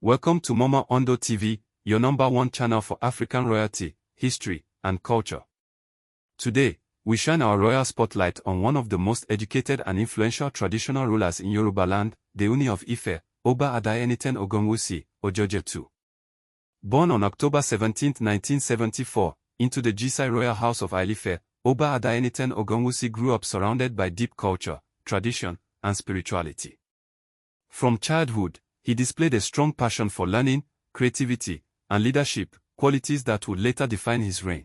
Welcome to Mama Ondo TV, your #1 channel for African royalty, history, and culture. Today, we shine our royal spotlight on one of the most educated and influential traditional rulers in Yorubaland, the Ooni of Ife, Oba Adeyeye Enitan Ogunwusi, Ojaja II. Born on October 17, 1974, into the Gisai royal house of Ife, Oba Adeyeye Enitan Ogunwusi grew up surrounded by deep culture, tradition, and spirituality. From childhood, he displayed a strong passion for learning, creativity, and leadership, qualities that would later define his reign.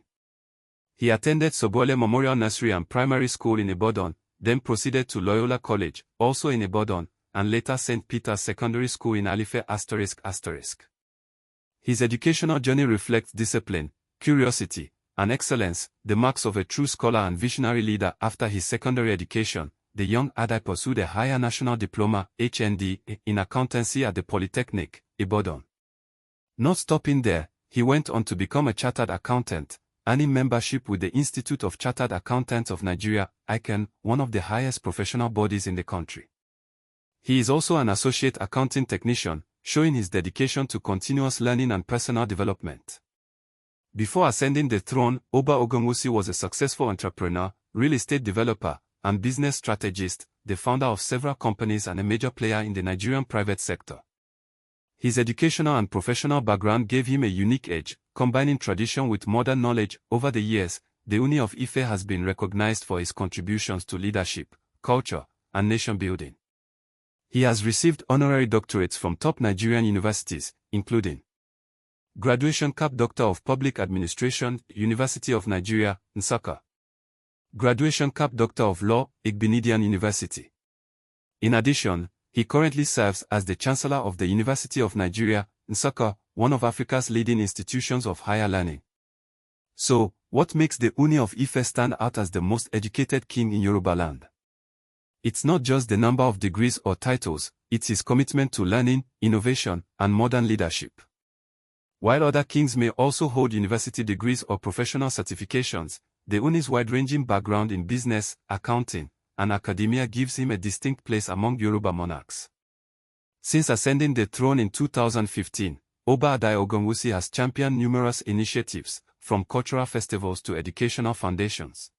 He attended Sobole Memorial Nursery and Primary School in Ibadan, then proceeded to Loyola College, also in Ibadan, and later St. Peter's Secondary School in Ife ***. His educational journey reflects discipline, curiosity, and excellence, the marks of a true scholar and visionary leader. After his secondary education, the young Adeyeye pursued a higher national diploma (HND) in accountancy at the Polytechnic, Ibadan. Not stopping there, he went on to become a chartered accountant, earning membership with the Institute of Chartered Accountants of Nigeria, ICAN, one of the highest professional bodies in the country. He is also an associate accounting technician, showing his dedication to continuous learning and personal development. Before ascending the throne, Oba Ogunwusi was a successful entrepreneur, real estate developer, and business strategist, the founder of several companies and a major player in the Nigerian private sector. His educational and professional background gave him a unique edge, combining tradition with modern knowledge. Over the years, the Ooni of Ife has been recognized for his contributions to leadership, culture, and nation building. He has received honorary doctorates from top Nigerian universities, including Graduation Cap Doctor of Public Administration, University of Nigeria, Nsukka. Graduation Cap Doctor of Law, Ibadan University. In addition, he currently serves as the Chancellor of the University of Nigeria, Nsukka, one of Africa's leading institutions of higher learning. So, what makes the Ooni of Ife stand out as the most educated king in Yorubaland? It's not just the number of degrees or titles, it's his commitment to learning, innovation, and modern leadership. While other kings may also hold university degrees or professional certifications, the Ooni's wide-ranging background in business, accounting, and academia gives him a distinct place among Yoruba monarchs. Since ascending the throne in 2015, Oba Adeyeye Ogunwusi has championed numerous initiatives, from cultural festivals to educational foundations.